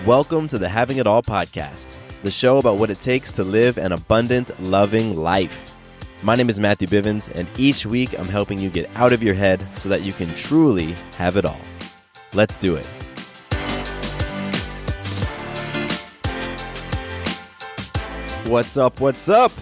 Welcome to the Having It All podcast, the show about what it takes to live an abundant, loving life. My name is Matthew Bivens, and each week I'm helping you get out of your head so that you can truly have it all. Let's do it. What's up? What's up?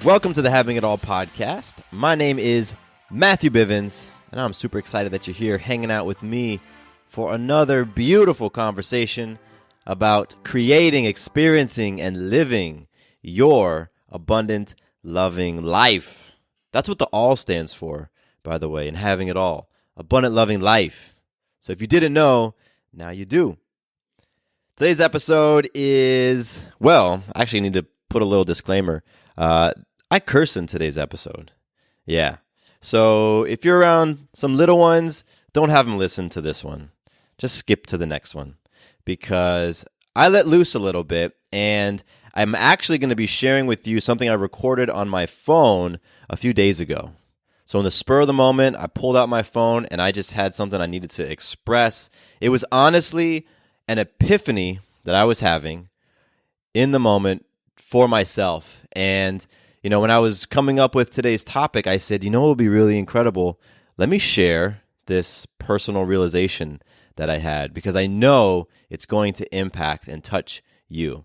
Welcome to the Having It All podcast. My name is Matthew Bivens, and I'm super excited that you're here hanging out with me for another beautiful conversation about creating, experiencing, and living your abundant, loving life. That's what the all stands for, by the way, and having it all. Abundant, loving life. So if you didn't know, now you do. Today's episode is, I actually need to put a little disclaimer. I curse in today's episode. Yeah. So if you're around some little ones, don't have them listen to this one. Just skip to the next one. Because I let loose a little bit, and I'm actually going to be sharing with you something I recorded on my phone a few days ago. So in the spur of the moment, I pulled out my phone, and I just had something I needed to express. It was honestly an epiphany that I was having in the moment for myself. And, when I was coming up with today's topic, I said, what would be really incredible? Let me share this personal realization that I had, because I know it's going to impact and touch you.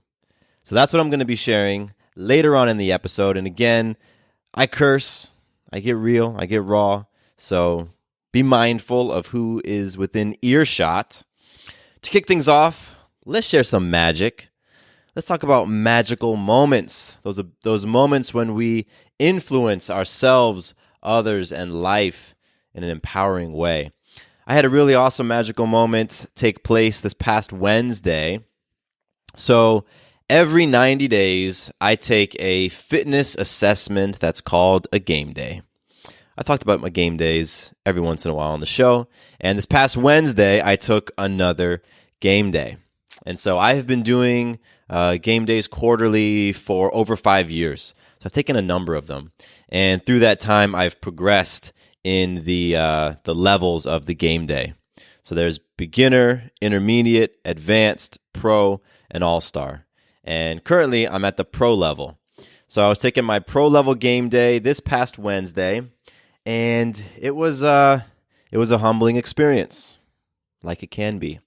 So that's what I'm going to be sharing later on in the episode. And again, I curse, I get real, I get raw. So be mindful of who is within earshot. To kick things off, let's share some magic. Let's talk about magical moments. Those moments when we influence ourselves, others, and life in an empowering way. I had a really awesome magical moment take place this past Wednesday. So every 90 days, I take a fitness assessment that's called a game day. I talked about my game days every once in a while on the show. And this past Wednesday, I took another game day. And so I have been doing game days quarterly for over 5 years. So I've taken a number of them. And through that time, I've progressed in the levels of the game day. So there's beginner, intermediate, advanced, pro, and all-star. And currently, I'm at the pro level. So I was taking my pro level game day this past Wednesday, and it was a humbling experience, like it can be.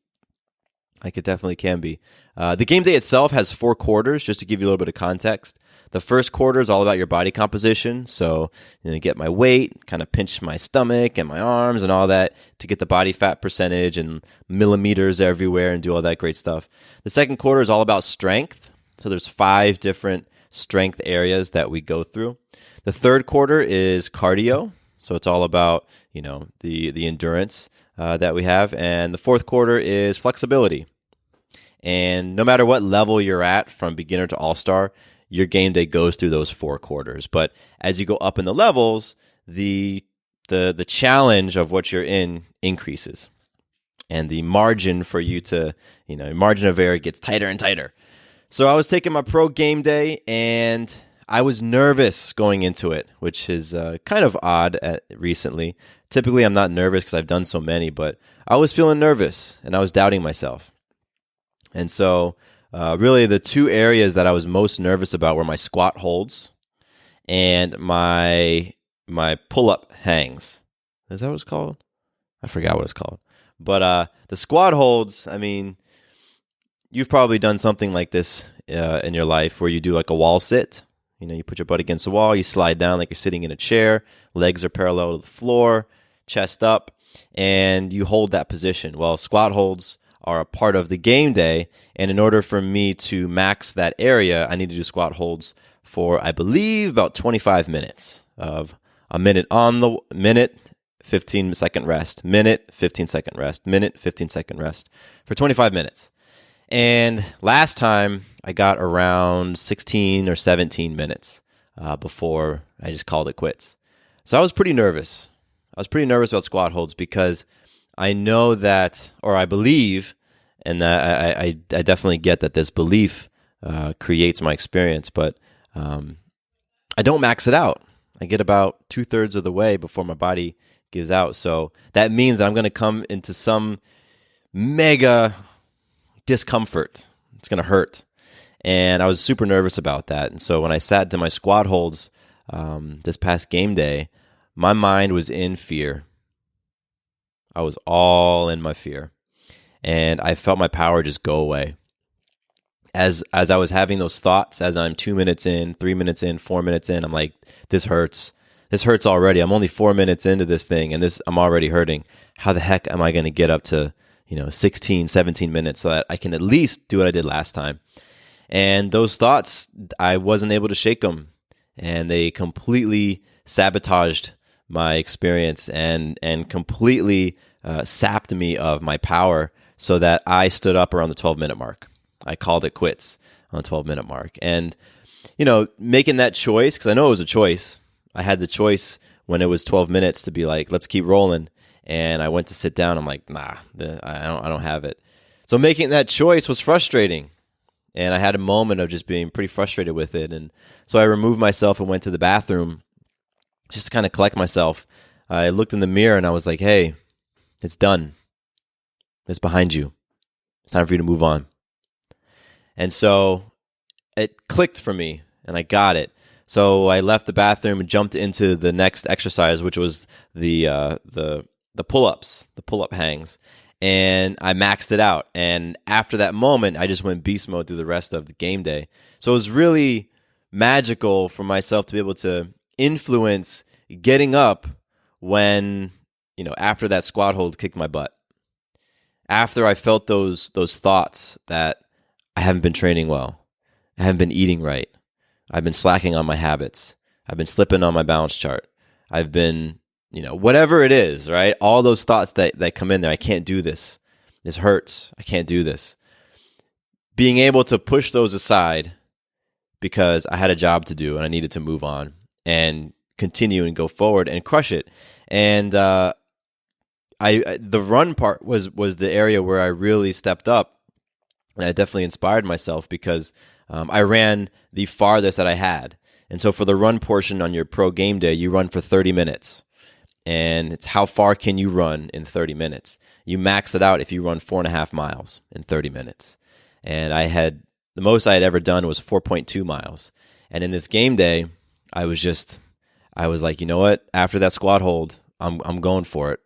Like it definitely can be. The game day itself has 4 quarters, just to give you a little bit of context. The first quarter is all about your body composition. So, get my weight, kind of pinch my stomach and my arms and all that to get the body fat percentage and millimeters everywhere and do all that great stuff. The second quarter is all about strength. So there's 5 different strength areas that we go through. The third quarter is cardio. So it's all about, the endurance that we have. And the fourth quarter is flexibility. And no matter what level you're at, from beginner to all-star, your game day goes through those 4 quarters. But as you go up in the levels, the challenge of what you're in increases. And the margin for you to, margin of error gets tighter and tighter. So I was taking my pro game day, and I was nervous going into it, which is kind of odd recently. Typically, I'm not nervous because I've done so many, but I was feeling nervous, and I was doubting myself. And so really the 2 areas that I was most nervous about were my squat holds and my pull-up hangs. Is that what it's called? I forgot what it's called. But the squat holds, you've probably done something like this in your life where you do like a wall sit. You put your butt against the wall, you slide down like you're sitting in a chair, legs are parallel to the floor, chest up, and you hold that position. Well, squat holds are a part of the game day, and in order for me to max that area, I need to do squat holds for, I believe, about 25 minutes of a minute on the minute, 15-second rest, minute, 15-second rest, minute, 15-second rest for 25 minutes. And last time, I got around 16 or 17 minutes before I just called it quits. So I was pretty nervous. I was pretty nervous about squat holds because I know that, or I believe, and I definitely get that this belief creates my experience, but I don't max it out. I get about 2/3 of the way before my body gives out. So that means that I'm going to come into some mega discomfort. It's going to hurt. And I was super nervous about that. And so when I sat to my squat holds this past game day, my mind was in fear. I was all in my fear. And I felt my power just go away. As I was having those thoughts, as I'm 2 minutes in, 3 minutes in, 4 minutes in, I'm like, this hurts. This hurts already. I'm only 4 minutes into this thing, and I'm already hurting. How the heck am I going to get up to 16, 17 minutes so that I can at least do what I did last time? And those thoughts, I wasn't able to shake them, and they completely sabotaged my experience and completely sapped me of my power, so that I stood up around the 12-minute mark. I called it quits on the 12-minute mark. And, making that choice, because I know it was a choice. I had the choice when it was 12 minutes to be like, let's keep rolling. And I went to sit down. I'm like, nah, I don't have it. So making that choice was frustrating. And I had a moment of just being pretty frustrated with it. And so I removed myself and went to the bathroom just to kind of collect myself. I looked in the mirror and I was like, hey, it's done. It's behind you. It's time for you to move on. And so it clicked for me and I got it. So I left the bathroom and jumped into the next exercise, which was the pull-ups, the pull-up hangs. And I maxed it out. And after that moment, I just went beast mode through the rest of the game day. So it was really magical for myself to be able to influence getting up when, after that squat hold kicked my butt. After I felt those thoughts that I haven't been training well, I haven't been eating right, I've been slacking on my habits, I've been slipping on my balance chart, I've been, whatever it is, right? All those thoughts that come in there, I can't do this, this hurts, I can't do this. Being able to push those aside because I had a job to do and I needed to move on and continue and go forward and crush it. And the run part was the area where I really stepped up, and I definitely inspired myself because I ran the farthest that I had. And so for the run portion on your pro game day, you run for 30 minutes. And it's how far can you run in 30 minutes? You max it out if you run 4.5 miles in 30 minutes. And the most I had ever done was 4.2 miles. And in this game day, I was like, you know what? After that squat hold, I'm going for it.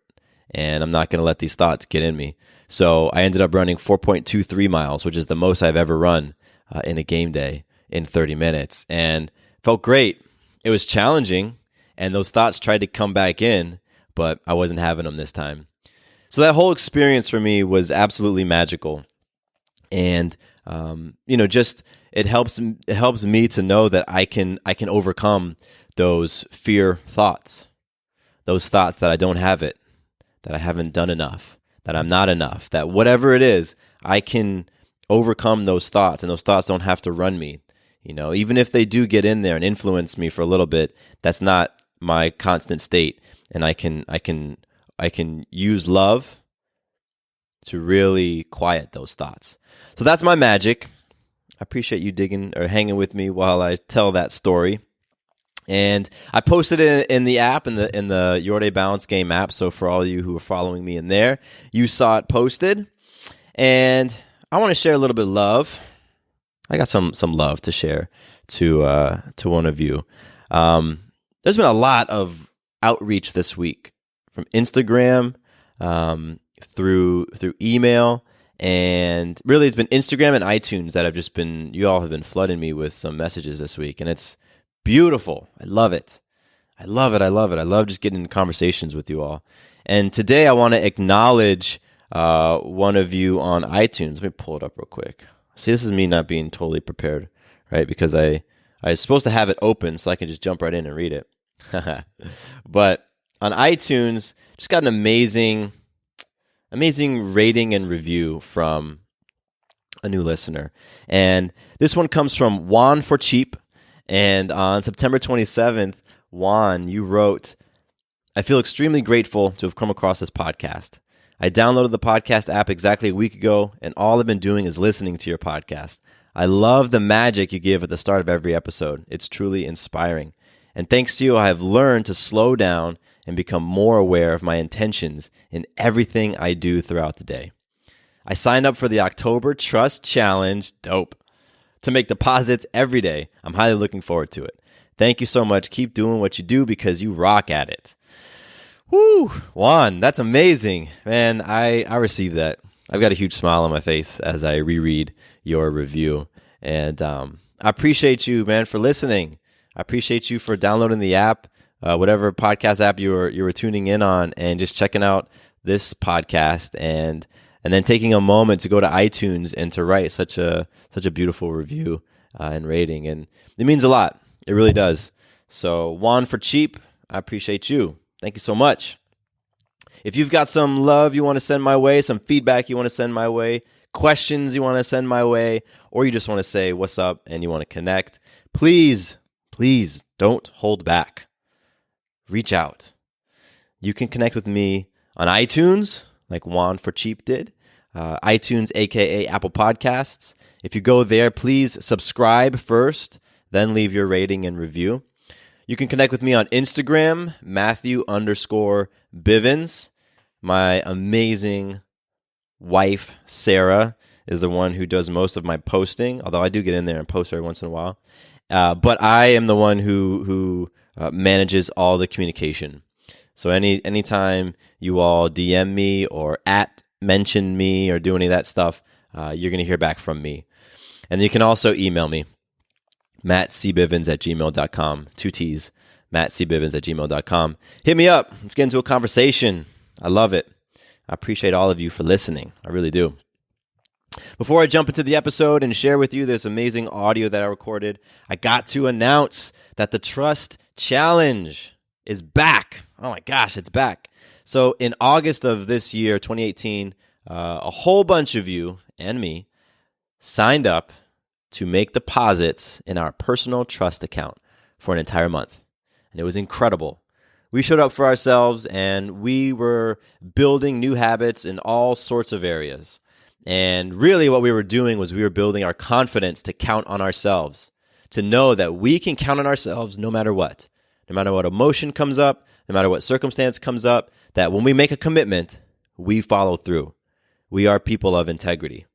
And I'm not going to let these thoughts get in me. So I ended up running 4.23 miles, which is the most I've ever run in a game day in 30 minutes. And felt great. It was challenging, and those thoughts tried to come back in, but I wasn't having them this time. So that whole experience for me was absolutely magical. And, just it helps me to know that I can overcome those fear thoughts, those thoughts that I don't have it, that I haven't done enough, that I'm not enough, that whatever it is, I can overcome those thoughts, and those thoughts don't have to run me. Even if they do get in there and influence me for a little bit, that's not my constant state. And I can use love to really quiet those thoughts. So that's my magic. I appreciate you digging or hanging with me while I tell that story. And I posted it in the app, in the Your Day Balance Game app. So for all of you who are following me in there, you saw it posted. And I want to share a little bit of love. I got some love to share to one of you. There's been a lot of outreach this week from Instagram, through email, and really it's been Instagram and iTunes that you all have been flooding me with some messages this week, and it's beautiful. I love it. I love just getting into conversations with you all. And today I want to acknowledge one of you on iTunes. Let me pull it up real quick. See, this is me not being totally prepared, right? Because I was supposed to have it open so I can just jump right in and read it. But on iTunes, just got an amazing rating and review from a new listener. And this one comes from Juan for Cheap. And on September 27th, Juan, you wrote, I feel extremely grateful to have come across this podcast. I downloaded the podcast app exactly a week ago, and all I've been doing is listening to your podcast. I love the magic you give at the start of every episode. It's truly inspiring. And thanks to you, I have learned to slow down and become more aware of my intentions in everything I do throughout the day. I signed up for the October Trust Challenge. Dope. To make deposits every day. I'm highly looking forward to it. Thank you so much. Keep doing what you do because you rock at it. Woo! Juan, that's amazing. Man, I received that. I've got a huge smile on my face as I reread your review. And I appreciate you, man, for listening. I appreciate you for downloading the app, whatever podcast app you were tuning in on, and just checking out this podcast and then taking a moment to go to iTunes and to write such a beautiful review and rating. And it means a lot. It really does. So Juan for cheap, I appreciate you. Thank you so much. If you've got some love you want to send my way, some feedback you want to send my way, questions you want to send my way, or you just want to say what's up and you want to connect, please don't hold back. Reach out. You can connect with me on iTunes, like Juan for Cheap did. iTunes, aka Apple Podcasts. If you go there, please subscribe first, then leave your rating and review. You can connect with me on Instagram, Matthew_Bivens. My amazing wife, Sarah, is the one who does most of my posting, although I do get in there and post every once in a while. But I am the one who manages all the communication. So anytime you all DM me or mention me or do any of that stuff, you're going to hear back from me. And you can also email me, mattcbivens@gmail.com, 2 T's, mattcbivens@gmail.com. Hit me up. Let's get into a conversation. I love it. I appreciate all of you for listening. I really do. Before I jump into the episode and share with you this amazing audio that I recorded, I got to announce that the Trust Challenge is back. Oh my gosh, it's back. So in August of this year, 2018, a whole bunch of you and me signed up to make deposits in our personal trust account for an entire month. And it was incredible. We showed up for ourselves and we were building new habits in all sorts of areas. And really what we were doing was we were building our confidence to count on ourselves, to know that we can count on ourselves no matter what emotion comes up, no matter what circumstance comes up, that when we make a commitment, we follow through. We are people of integrity.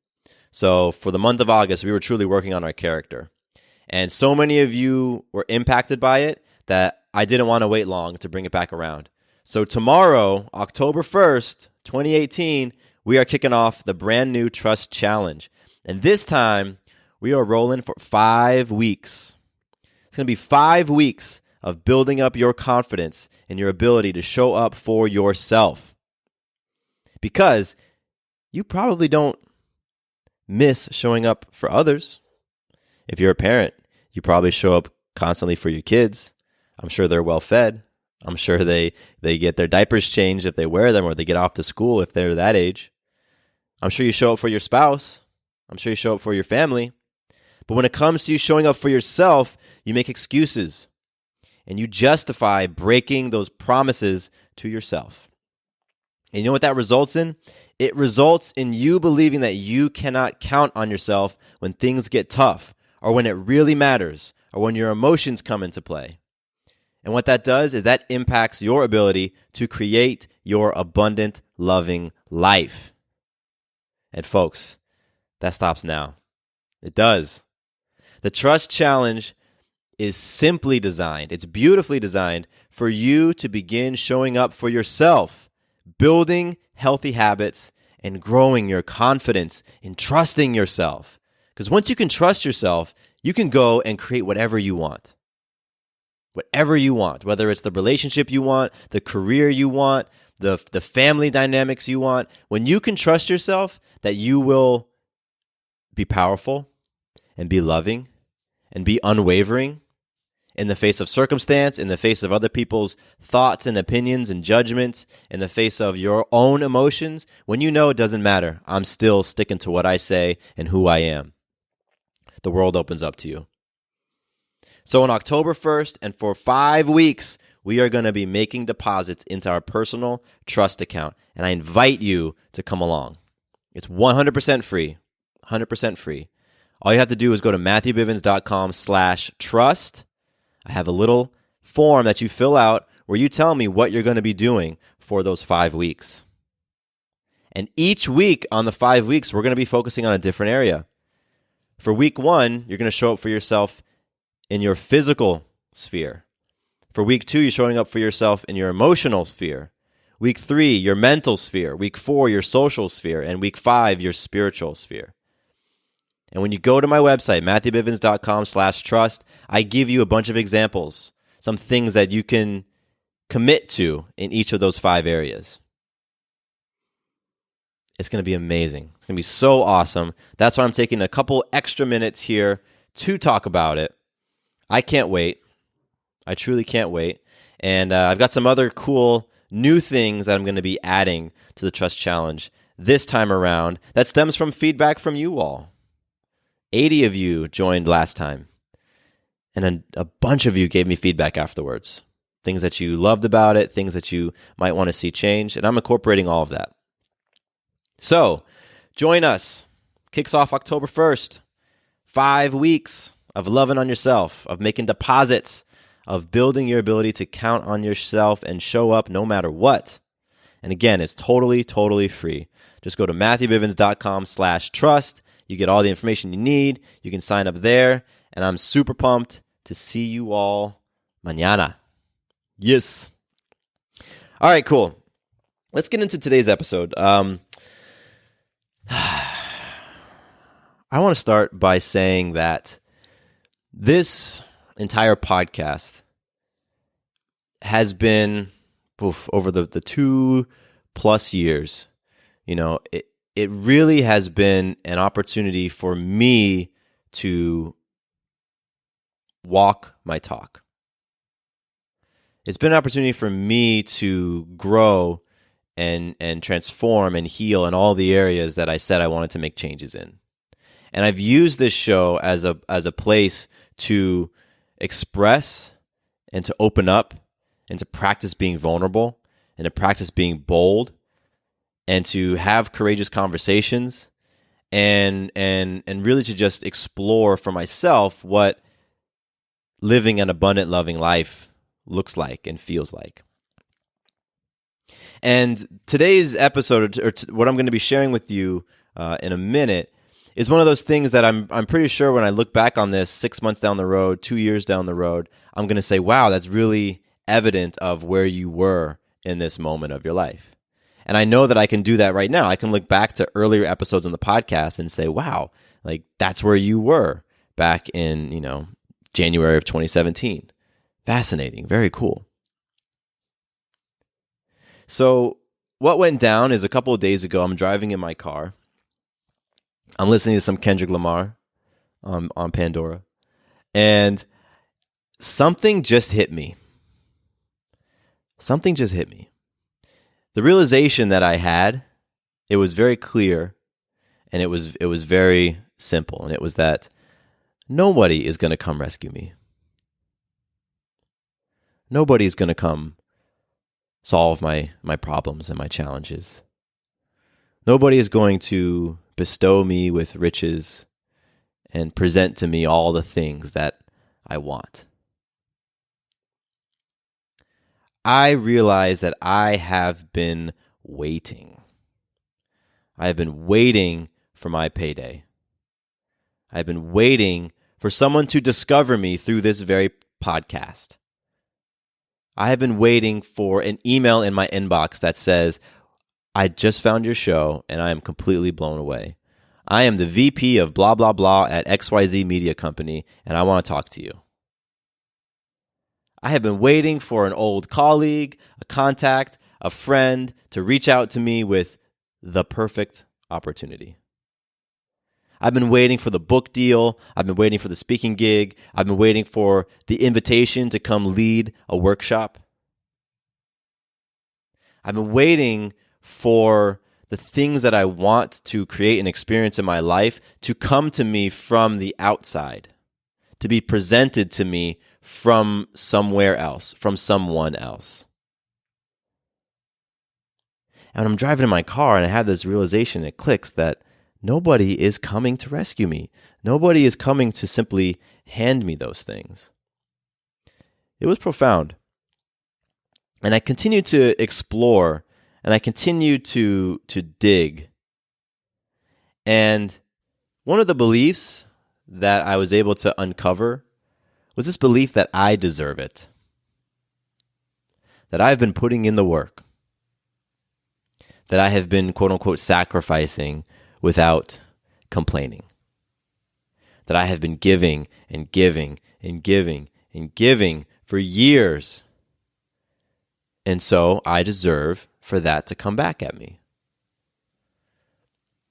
So for the month of August, we were truly working on our character. And so many of you were impacted by it that I didn't want to wait long to bring it back around. So tomorrow, October 1st, 2018, we are kicking off the brand new Trust Challenge. And this time, we are rolling for 5 weeks. It's going to be 5 weeks of building up your confidence and your ability to show up for yourself. Because you probably don't miss showing up for others. If you're a parent, you probably show up constantly for your kids. I'm sure they're well fed. I'm sure they get their diapers changed if they wear them, or they get off to school if they're that age. I'm sure you show up for your spouse. I'm sure you show up for your family. But when it comes to you showing up for yourself, you make excuses and you justify breaking those promises to yourself. And you know what that results in? It results in you believing that you cannot count on yourself when things get tough, or when it really matters, or when your emotions come into play. And what that does is that impacts your ability to create your abundant, loving life. And folks, that stops now. It does. The Trust Challenge is simply designed, it's beautifully designed for you to begin showing up for yourself, building healthy habits, and growing your confidence in trusting yourself. Because once you can trust yourself, you can go and create whatever you want. Whatever you want, whether it's the relationship you want, the career you want, the family dynamics you want. When you can trust yourself that you will be powerful and be loving and be unwavering in the face of circumstance, in the face of other people's thoughts and opinions and judgments, in the face of your own emotions, when you know it doesn't matter, I'm still sticking to what I say and who I am, the world opens up to you. So on October 1st and for 5 weeks, we are going to be making deposits into our personal trust account, and I invite you to come along. It's 100% free, 100% free. All you have to do is go to matthewbivens.com/trust. I have a little form that you fill out where you tell me what you're going to be doing for those 5 weeks. And each week on the 5 weeks, we're going to be focusing on a different area. For week 1, you're going to show up for yourself in your physical sphere. For week 2, you're showing up for yourself in your emotional sphere. Week 3, your mental sphere. Week 4, your social sphere. And week 5, your spiritual sphere. And when you go to my website, MatthewBivens.com/trust, I give you a bunch of examples, some things that you can commit to in each of those 5 areas. It's going to be amazing. It's going to be so awesome. That's why I'm taking a couple extra minutes here to talk about it. I can't wait. I truly can't wait. And I've got some other cool new things that I'm going to be adding to the Trust Challenge this time around that stems from feedback from you all. 80 of you joined last time, and a bunch of you gave me feedback afterwards. Things that you loved about it, things that you might want to see change, and I'm incorporating all of that. So, join us. Kicks off October 1st. 5 weeks of loving on yourself, of making deposits, of building your ability to count on yourself and show up no matter what. And again, it's totally free. Just go to MatthewBivens.com/trust. You get all the information you need. You can sign up there. And I'm super pumped to see you all mañana. Yes. All right, cool. Let's get into today's episode. I want to start by saying that this entire podcast has been over the 2+ years. It really has been an opportunity for me to walk my talk. It's been an opportunity for me to grow and transform and heal in all the areas that I said I wanted to make changes in. And I've used this show as a place to express and to open up and to practice being vulnerable and to practice being bold and to have courageous conversations and really to just explore for myself what living an abundant, loving life looks like and feels like. And today's episode, or what I'm going to be sharing with you in a minute, is one of those things that I'm pretty sure when I look back on this 6 months down the road, 2 years down the road, I'm going to say, wow, that's really evident of where you were in this moment of your life. And I know that I can do that right now. I can look back to earlier episodes on the podcast and say, wow, like that's where you were back in, January of 2017. Fascinating. Very cool. So what went down is a couple of days ago, I'm driving in my car. I'm listening to some Kendrick Lamar on Pandora. And something just hit me. Something just hit me. The realization that I had, it was very clear, and it was very simple, and it was that nobody is going to come rescue me. Nobody's going to come solve my problems and my challenges. Nobody is going to bestow me with riches and present to me all the things that I want. I realize that I have been waiting. I have been waiting for my payday. I have been waiting for someone to discover me through this very podcast. I have been waiting for an email in my inbox that says, I just found your show and I am completely blown away. I am the VP of blah, blah, blah at XYZ Media Company and I want to talk to you. I have been waiting for an old colleague, a contact, a friend to reach out to me with the perfect opportunity. I've been waiting for the book deal. I've been waiting for the speaking gig. I've been waiting for the invitation to come lead a workshop. I've been waiting for the things that I want to create an experience in my life to come to me from the outside, to be presented to me from somewhere else, from someone else. And I'm driving in my car and I have this realization, it clicks, that nobody is coming to rescue me. Nobody is coming to simply hand me those things. It was profound. And I continued to explore and I continued to dig. And one of the beliefs that I was able to uncover was this belief that I deserve it, that I've been putting in the work, that I have been, quote unquote, sacrificing without complaining, that I have been giving and giving and giving and giving for years. And so I deserve for that to come back at me.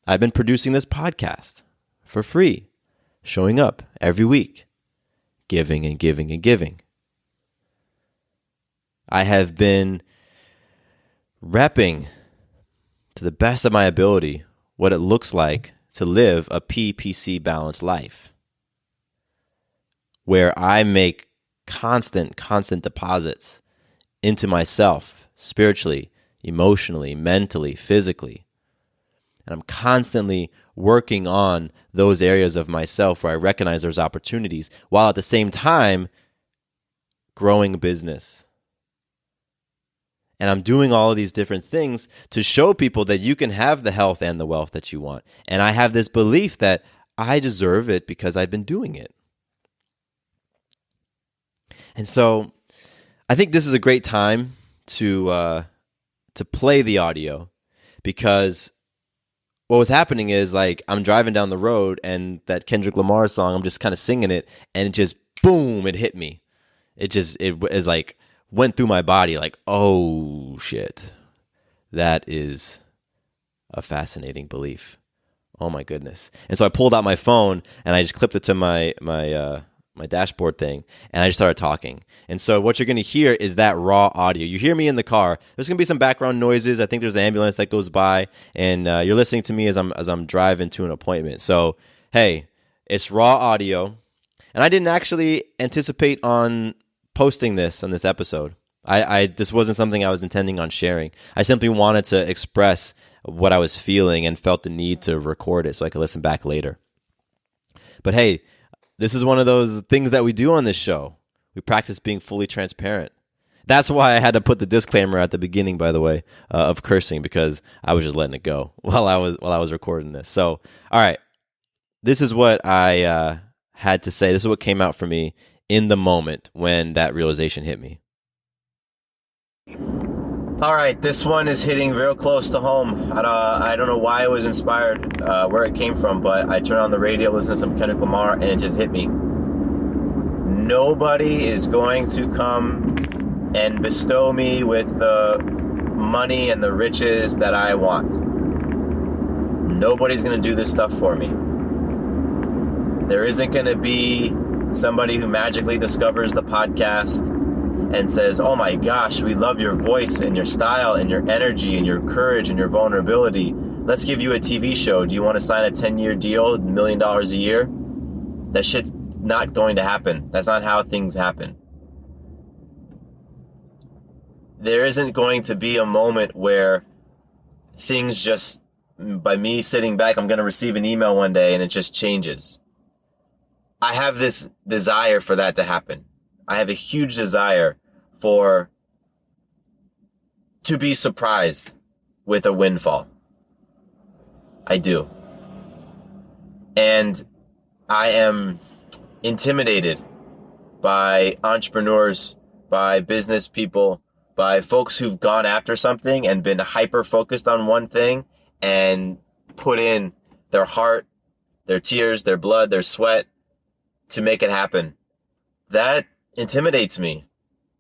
I've been producing this podcast for free, showing up every week, giving and giving and giving. I have been repping to the best of my ability what it looks like to live a PPC balanced life, where I make constant deposits into myself, spiritually, emotionally, mentally, physically. And I'm constantly working on those areas of myself where I recognize there's opportunities, while at the same time growing a business. And I'm doing all of these different things to show people that you can have the health and the wealth that you want. And I have this belief that I deserve it because I've been doing it. And so I think this is a great time to play the audio, because what was happening is, like, I'm driving down the road and that Kendrick Lamar song, I'm just kind of singing it, and it just, boom, it hit me. It is like went through my body like, oh shit, that is a fascinating belief. Oh my goodness. And so I pulled out my phone and I just clipped it to my dashboard thing, and I just started talking. And so what you're going to hear is that raw audio. You hear me in the car. There's going to be some background noises. I think there's an ambulance that goes by, and you're listening to me as I'm driving to an appointment. So, hey, it's raw audio. And I didn't actually anticipate on posting this on this episode. This wasn't something I was intending on sharing. I simply wanted to express what I was feeling and felt the need to record it so I could listen back later. But hey, this is one of those things that we do on this show. We practice being fully transparent. That's why I had to put the disclaimer at the beginning, by the way, of cursing, because I was just letting it go while I was recording this. So, all right, this is what I had to say. This is what came out for me in the moment when that realization hit me. All right, this one is hitting real close to home. I don't know why I was inspired, where it came from, but I turned on the radio, listened to some Kendrick Lamar, and it just hit me. Nobody is going to come and bestow me with the money and the riches that I want. Nobody's going to do this stuff for me. There isn't going to be somebody who magically discovers the podcast and says, oh my gosh, we love your voice and your style and your energy and your courage and your vulnerability. Let's give you a TV show. Do you want to sign a 10-year deal, $1 million a year? That shit's not going to happen. That's not how things happen. There isn't going to be a moment where things just, by me sitting back, I'm going to receive an email one day and it just changes. I have this desire for that to happen. I have a huge desire to be surprised with a windfall. I do. And I am intimidated by entrepreneurs, by business people, by folks who've gone after something and been hyper focused on one thing and put in their heart, their tears, their blood, their sweat to make it happen. That intimidates me.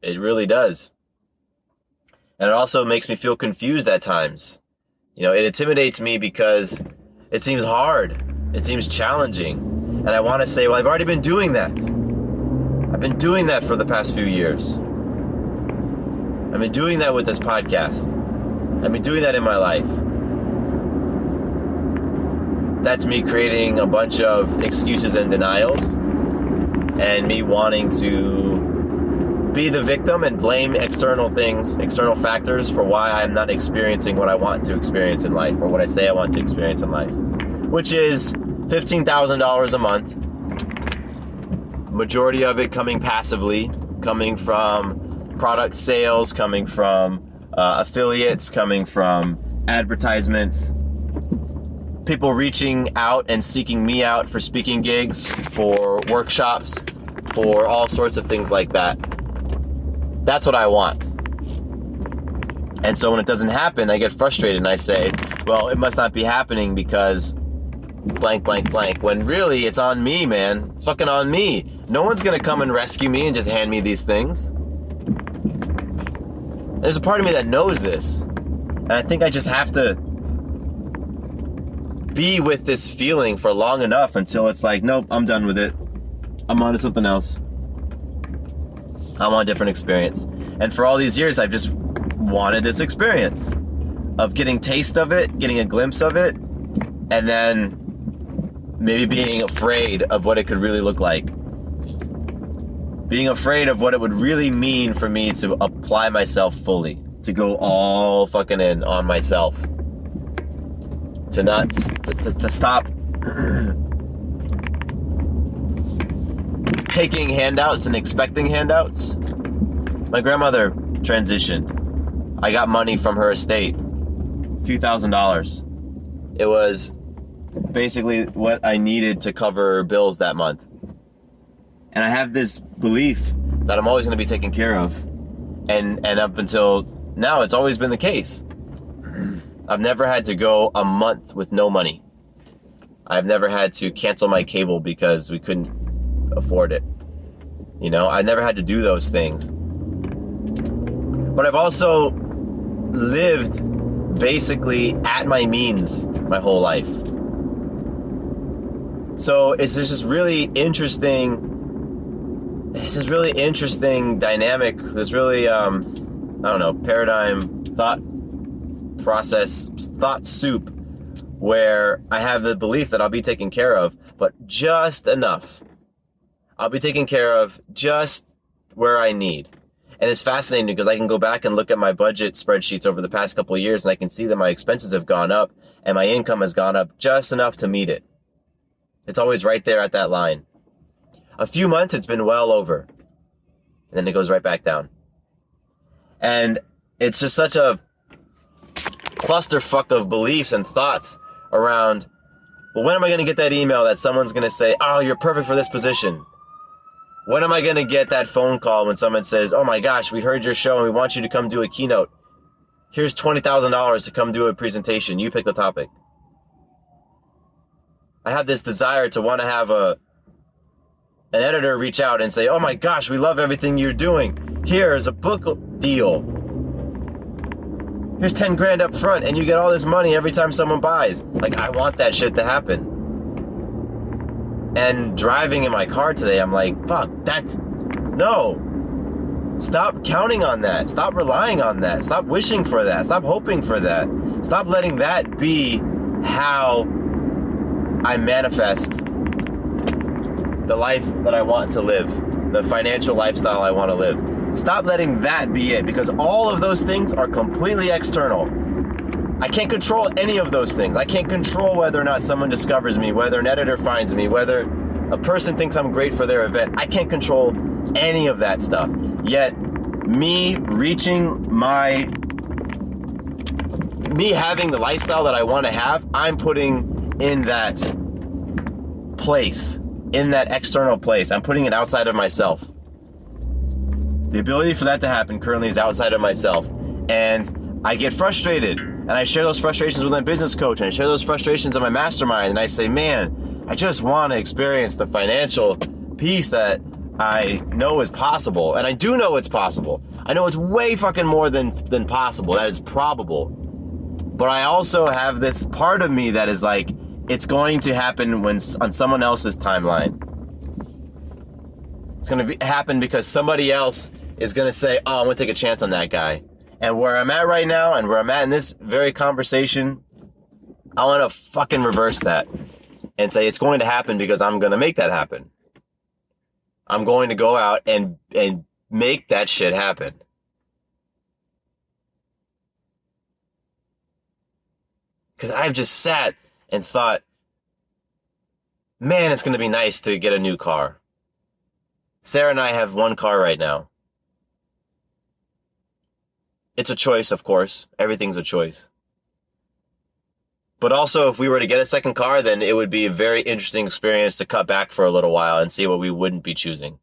It really does. And it also makes me feel confused at times. You know, it intimidates me because it seems hard. It seems challenging. And I want to say, well, I've already been doing that. I've been doing that for the past few years. I've been doing that with this podcast. I've been doing that in my life. That's me creating a bunch of excuses and denials, and me wanting to be the victim and blame external things, external factors for why I'm not experiencing what I want to experience in life, or what I say I want to experience in life, which is $15,000 a month. Majority of it coming passively, coming from product sales, coming from affiliates, coming from advertisements, people reaching out and seeking me out for speaking gigs, for workshops, for all sorts of things like that. That's what I want. And so when it doesn't happen, I get frustrated and I say, well, it must not be happening because blank, blank, blank. When really, it's on me, man. It's fucking on me. No one's gonna come and rescue me and just hand me these things. There's a part of me that knows this. And I think I just have to be with this feeling for long enough until it's like, nope, I'm done with it. I'm on to something else. I'm on a different experience. And for all these years, I've just wanted this experience of getting taste of it, getting a glimpse of it, and then maybe being afraid of what it could really look like. Being afraid of what it would really mean for me to apply myself fully, to go all fucking in on myself, to stop taking handouts and expecting handouts. My grandmother transitioned. I got money from her estate, a few $1,000s. It was basically what I needed to cover bills that month. And I have this belief that I'm always going to be taken care of. And up until now, it's always been the case. I've never had to go a month with no money. I've never had to cancel my cable because we couldn't afford it. You know, I never had to do those things. But I've also lived basically at my means my whole life. So it's just this really interesting dynamic, this really, paradigm, thought process, thought soup, where I have the belief that I'll be taken care of, but just enough. I'll be taken care of just where I need. And it's fascinating because I can go back and look at my budget spreadsheets over the past couple of years and I can see that my expenses have gone up and my income has gone up just enough to meet it. It's always right there at that line. A few months, it's been well over. And then it goes right back down. And it's just such a clusterfuck of beliefs and thoughts around, well, when am I going to get that email that someone's going to say, oh, you're perfect for this position? When am I going to get that phone call when someone says, oh my gosh, we heard your show and we want you to come do a keynote. Here's $20,000 to come do a presentation. You pick the topic. I have this desire to want to have an editor reach out and say, oh my gosh, we love everything you're doing. Here's a book deal. Here's 10 grand up front and you get all this money every time someone buys. Like, I want that shit to happen. And driving in my car today, I'm like, fuck, no. Stop counting on that. Stop relying on that. Stop wishing for that. Stop hoping for that. Stop letting that be how I manifest the life that I want to live, the financial lifestyle I want to live. Stop letting that be it, because all of those things are completely external. I can't control any of those things. I can't control whether or not someone discovers me, whether an editor finds me, whether a person thinks I'm great for their event. I can't control any of that stuff. Yet, me having the lifestyle that I want to have, I'm putting in that place, in that external place. I'm putting it outside of myself. The ability for that to happen currently is outside of myself. And I get frustrated. And I share those frustrations with my business coach, and I share those frustrations in my mastermind, and I say, man, I just want to experience the financial piece that I know is possible. And I do know it's possible. I know it's way fucking more than possible. That is probable. But I also have this part of me that is like, it's going to happen on someone else's timeline. It's going to happen because somebody else is going to say, oh, I'm going to take a chance on that guy. And where I'm at right now, and where I'm at in this very conversation, I want to fucking reverse that and say it's going to happen because I'm going to make that happen. I'm going to go out and make that shit happen. Because I've just sat and thought, man, it's going to be nice to get a new car. Sarah and I have one car right now. it's a choice, of course. Everything's a choice. But also, if we were to get a second car, then it would be a very interesting experience to cut back for a little while and see what we wouldn't be choosing.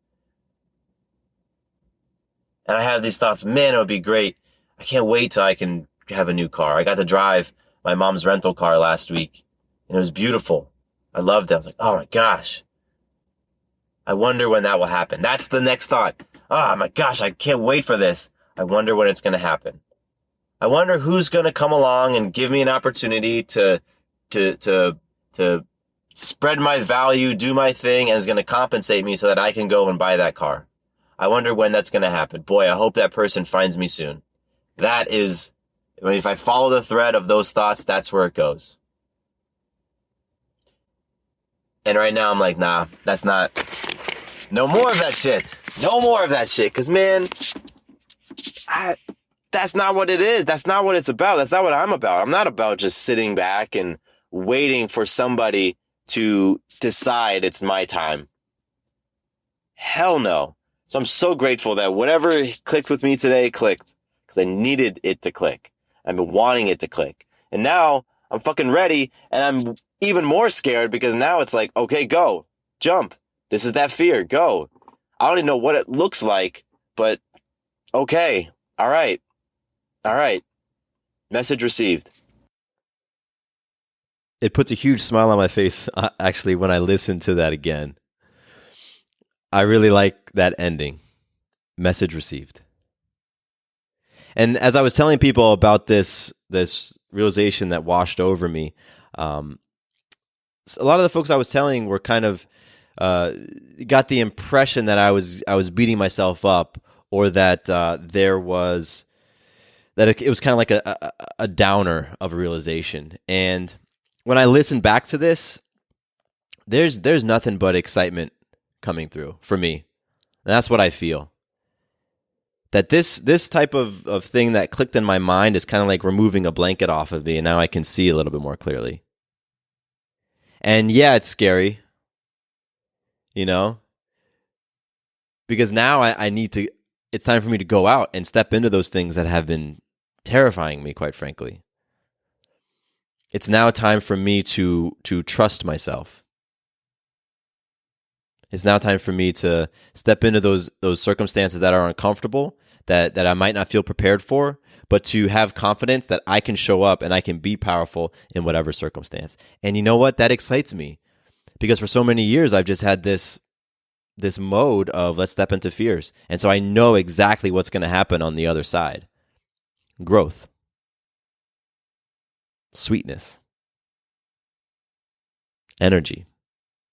And I have these thoughts, man, it would be great. I can't wait till I can have a new car. I got to drive my mom's rental car last week, and it was beautiful. I loved it. I was like, oh my gosh. I wonder when that will happen. That's the next thought. Oh my gosh, I can't wait for this. I wonder when it's going to happen. I wonder who's going to come along and give me an opportunity to spread my value, do my thing, and is going to compensate me so that I can go and buy that car. I wonder when that's going to happen. Boy, I hope that person finds me soon. That is, if I follow the thread of those thoughts, that's where it goes. And right now I'm like, nah, that's not, no more of that shit. No more of that shit. Cause man, that's not what it is. That's not what it's about. That's not what I'm about. I'm not about just sitting back and waiting for somebody to decide it's my time. Hell no. So I'm so grateful that whatever clicked with me today clicked, because I needed it to click. I've been wanting it to click. And now I'm fucking ready, and I'm even more scared because now it's like, okay, go, jump. This is that fear, go. I don't even know what it looks like, but okay, all right. Message received. It puts a huge smile on my face, actually, when I listen to that again. I really like that ending. Message received. And as I was telling people about this realization that washed over me, a lot of the folks I was telling were kind of got the impression that I was beating myself up, or that it was kind of like a downer of a realization. And when I listen back to this, there's nothing but excitement coming through for me. And that's what I feel. That this type of thing that clicked in my mind is kind of like removing a blanket off of me, and now I can see a little bit more clearly. And yeah, it's scary, because now I need to, it's time for me to go out and step into those things that have been terrifying me, quite frankly. It's now time for me to trust myself. It's now time for me to step into those circumstances that are uncomfortable, that I might not feel prepared for, but to have confidence that I can show up and I can be powerful in whatever circumstance. And you know what? That excites me, because for so many years I've just had this mode of let's step into fears. And so I know exactly what's going to happen on the other side. Growth. Sweetness. Energy.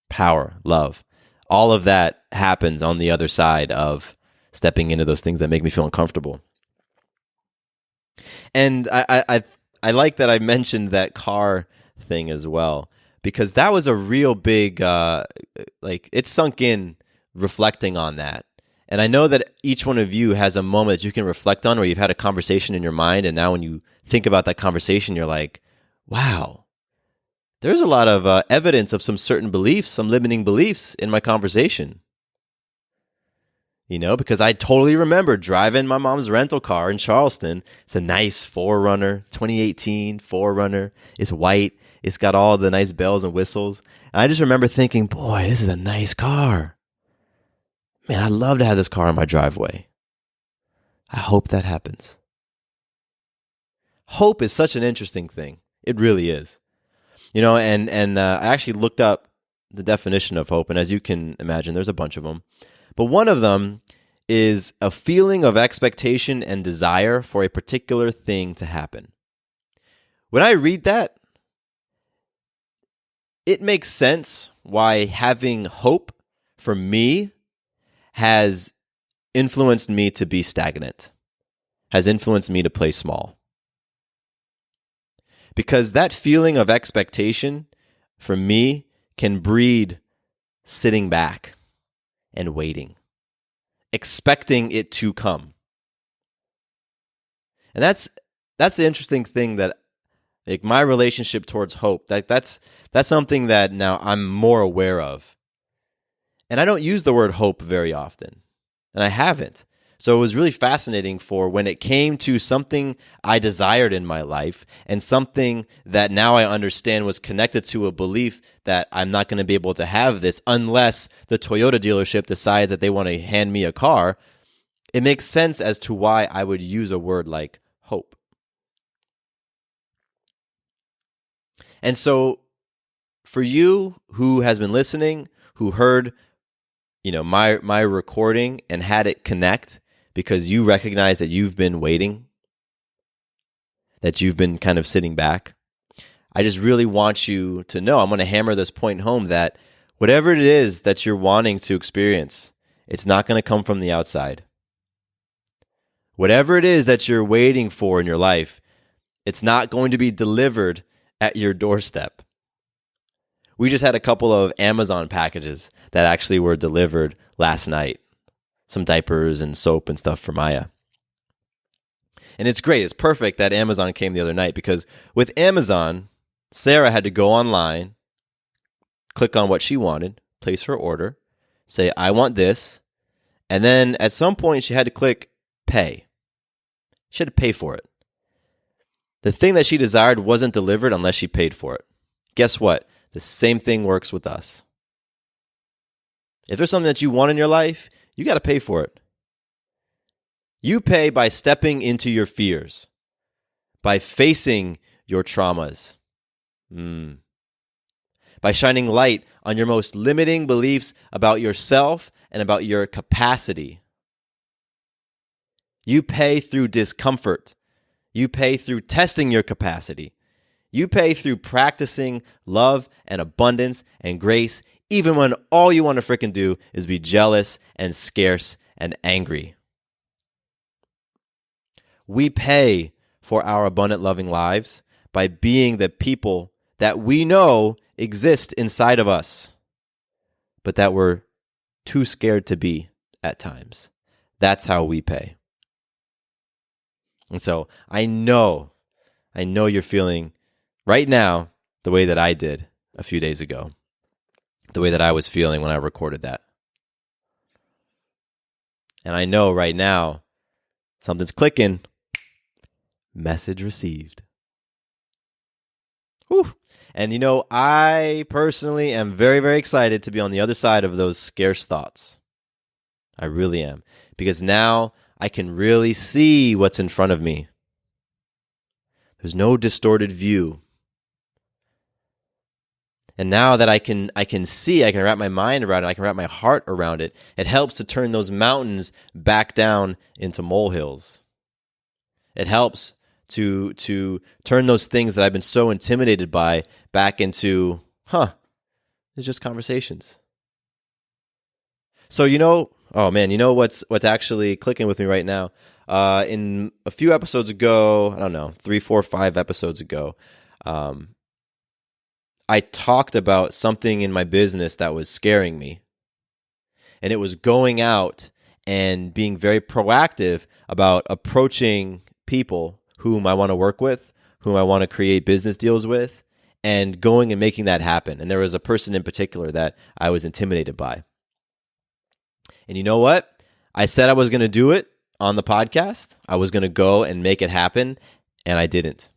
Power. Love. All of that happens on the other side of stepping into those things that make me feel uncomfortable. And I like that I mentioned that car thing as well, because that was a real big, it sunk in reflecting on that. And I know that each one of you has a moment that you can reflect on, where you've had a conversation in your mind, and now when you think about that conversation, you're like, wow, there's a lot of evidence of some certain beliefs, some limiting beliefs in my conversation. Because I totally remember driving my mom's rental car in Charleston. It's a nice 4Runner, 2018 4Runner. It's white. It's got all the nice bells and whistles. And I just remember thinking, boy, this is a nice car. Man, I'd love to have this car in my driveway. I hope that happens. Hope is such an interesting thing. It really is. And I actually looked up the definition of hope, and as you can imagine, there's a bunch of them. But one of them is a feeling of expectation and desire for a particular thing to happen. When I read that, it makes sense why having hope for me has influenced me to be stagnant, has influenced me to play small. Because that feeling of expectation for me can breed sitting back and waiting, expecting it to come. And that's the interesting thing, that like my relationship towards hope, that's something that now I'm more aware of. And I don't use the word hope very often, and I haven't, So it was really fascinating for when it came to something I desired in my life and something that now I understand was connected to a belief that I'm not going to be able to have this unless the Toyota dealership decides that they want to hand me a car. It makes sense as to why I would use a word like hope. And so for you who has been listening, who heard, my recording and had it connect because you recognize that you've been waiting, that you've been kind of sitting back, I just really want you to know, I'm going to hammer this point home that whatever it is that you're wanting to experience, it's not going to come from the outside. Whatever it is that you're waiting for in your life, it's not going to be delivered at your doorstep. We just had a couple of Amazon packages that actually were delivered last night. Some diapers and soap and stuff for Maya. And it's great. It's perfect that Amazon came the other night because with Amazon, Sarah had to go online, click on what she wanted, place her order, say, I want this. And then at some point she had to click pay. She had to pay for it. The thing that she desired wasn't delivered unless she paid for it. Guess what? The same thing works with us. If there's something that you want in your life, you got to pay for it. You pay by stepping into your fears, by facing your traumas, by shining light on your most limiting beliefs about yourself and about your capacity. You pay through discomfort. You pay through testing your capacity. You pay through practicing love and abundance and grace, even when all you want to frickin' do is be jealous and scarce and angry. We pay for our abundant, loving lives by being the people that we know exist inside of us, but that we're too scared to be at times. That's how we pay. And so I know you're feeling right now the way that I did a few days ago, the way that I was feeling when I recorded that. And I know right now something's clicking. Message received. Whew. And I personally am very, very excited to be on the other side of those scarce thoughts. I really am. Because now I can really see what's in front of me. There's no distorted view. And now that I can see, I can wrap my mind around it, I can wrap my heart around it, it helps to turn those mountains back down into molehills. It helps to turn those things that I've been so intimidated by back into, it's just conversations. So oh man, what's actually clicking with me right now? In a few episodes ago, I don't know, 3, 4, 5 episodes ago, I talked about something in my business that was scaring me. And it was going out and being very proactive about approaching people whom I want to work with, whom I want to create business deals with, and going and making that happen. And there was a person in particular that I was intimidated by. And you know what? I said I was going to do it on the podcast. I was going to go and make it happen, and I didn't.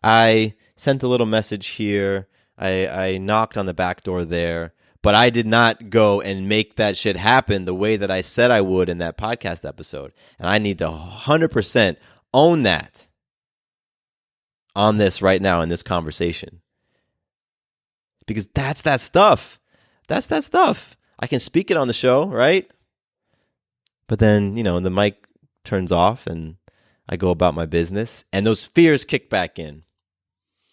I sent a little message here. I knocked on the back door there, but I did not go and make that shit happen the way that I said I would in that podcast episode. And I need to 100% own that on this right now in this conversation. Because that's that stuff. That's that stuff. I can speak it on the show, right? But then, the mic turns off and I go about my business and those fears kick back in.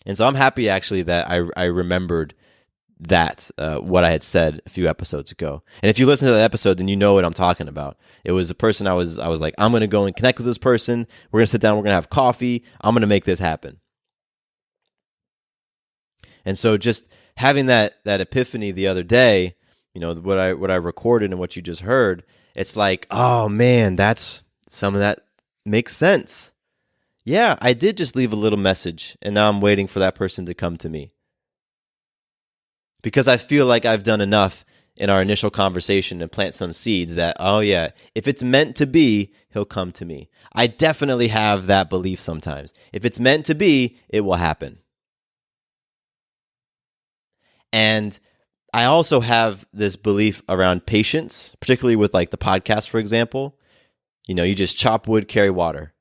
And so I'm happy actually that I remembered that, what I had said a few episodes ago. And if you listen to that episode, then you know what I'm talking about. It was a person I was like, I'm going to go and connect with this person. We're going to sit down. We're going to have coffee. I'm going to make this happen. And so just having that epiphany the other day, what I recorded and what you just heard, it's like, oh man, that's some of that makes sense. Yeah, I did just leave a little message and now I'm waiting for that person to come to me. Because I feel like I've done enough in our initial conversation and plant some seeds that, oh yeah, if it's meant to be, he'll come to me. I definitely have that belief sometimes. If it's meant to be, it will happen. And I also have this belief around patience, particularly with like the podcast, for example. You know, you just chop wood, carry water.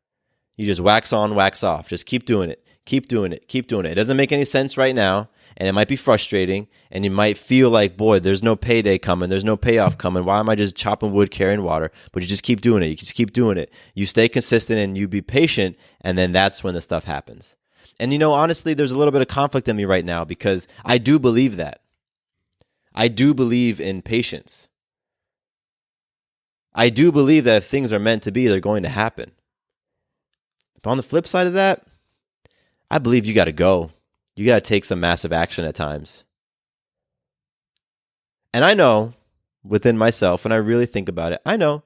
You just wax on, wax off. Just keep doing it. Keep doing it. Keep doing it. It doesn't make any sense right now, and it might be frustrating, and you might feel like, boy, there's no payday coming. There's no payoff coming. Why am I just chopping wood, carrying water? But you just keep doing it. You just keep doing it. You stay consistent, and you be patient, and then that's when the stuff happens. And, you know, honestly, there's a little bit of conflict in me right now because I do believe that. I do believe in patience. I do believe that if things are meant to be, they're going to happen. But on the flip side of that, I believe you got to go. You got to take some massive action at times. And I know within myself, when I really think about it, I know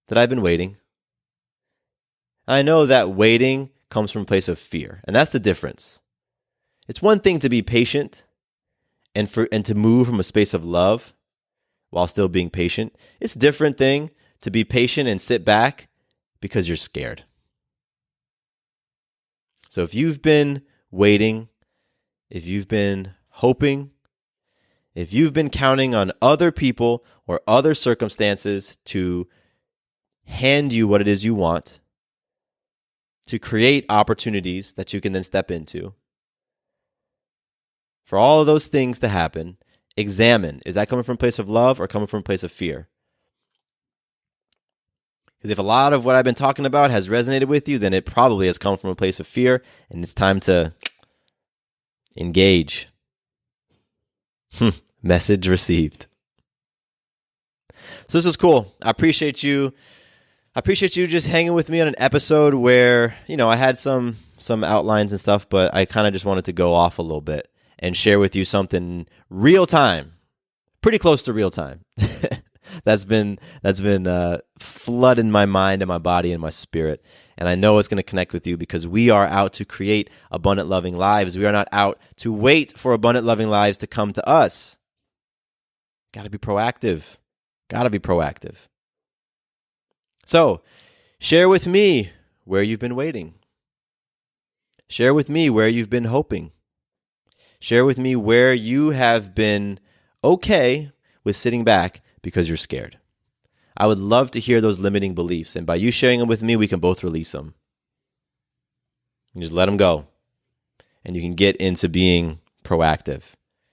that I've been waiting. I know that waiting comes from a place of fear. And that's the difference. It's one thing to be patient and to move from a space of love while still being patient. It's a different thing to be patient and sit back because you're scared. So if you've been waiting, if you've been hoping, if you've been counting on other people or other circumstances to hand you what it is you want, to create opportunities that you can then step into, for all of those things to happen, examine, is that coming from a place of love or coming from a place of fear? Because if a lot of what I've been talking about has resonated with you, then it probably has come from a place of fear, and it's time to engage. Message received. So this was cool. I appreciate you. I appreciate you just hanging with me on an episode where, you know, I had some outlines and stuff, but I kind of just wanted to go off a little bit and share with you something real time, pretty close to real time. That's been flooding my mind and my body and my spirit. And I know it's going to connect with you because we are out to create abundant, loving lives. We are not out to wait for abundant, loving lives to come to us. Got to be proactive. Got to be proactive. So, share with me where you've been waiting. Share with me where you've been hoping. Share with me where you have been okay with sitting back because you're scared. I would love to hear those limiting beliefs. And by you sharing them with me, we can both release them. You just let them go. And you can get into being proactive.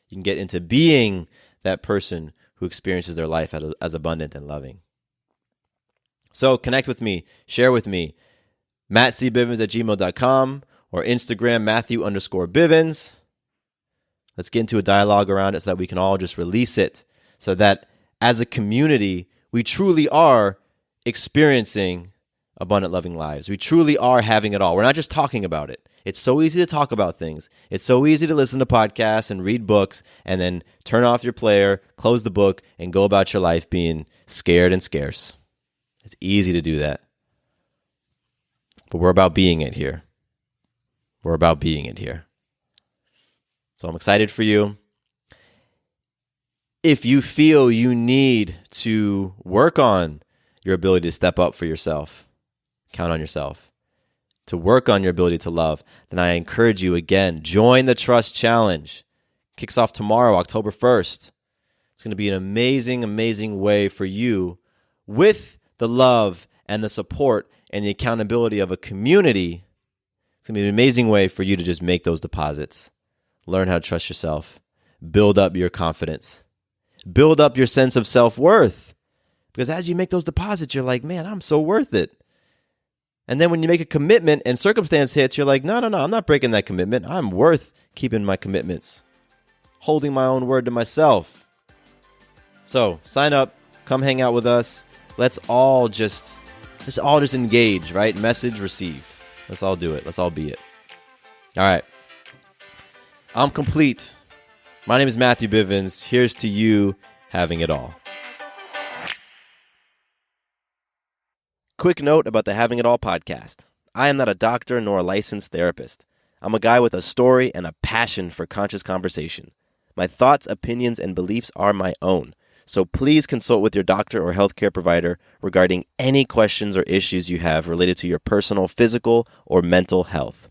You can get into being that person who experiences their life as abundant and loving. So connect with me. Share with me. mattcbivens@gmail.com or Instagram Matthew_Bivens. Let's get into a dialogue around it so that we can all just release it so that as a community, we truly are experiencing abundant, loving lives. We truly are having it all. We're not just talking about it. It's so easy to talk about things. It's so easy to listen to podcasts and read books and then turn off your player, close the book, and go about your life being scared and scarce. It's easy to do that. But we're about being it here. We're about being it here. So I'm excited for you. If you feel you need to work on your ability to step up for yourself, count on yourself, to work on your ability to love, then I encourage you again, join the Trust Challenge. Kicks off tomorrow, October 1st. It's going to be an amazing, amazing way for you with the love and the support and the accountability of a community. It's going to be an amazing way for you to just make those deposits. Learn how to trust yourself. Build up your confidence. Build up your sense of self-worth. Because as you make those deposits, you're like, man, I'm so worth it. And then when you make a commitment and circumstance hits, you're like, no, I'm not breaking that commitment. I'm worth keeping my commitments. Holding my own word to myself. So sign up. Come hang out with us. Let's all just engage, right? Message received. Let's all do it. Let's all be it. All right. I'm complete. My name is Matthew Bivens. Here's to you having it all. Quick note about the Having It All podcast. I am not a doctor nor a licensed therapist. I'm a guy with a story and a passion for conscious conversation. My thoughts, opinions, and beliefs are my own. So please consult with your doctor or healthcare provider regarding any questions or issues you have related to your personal, physical, or mental health.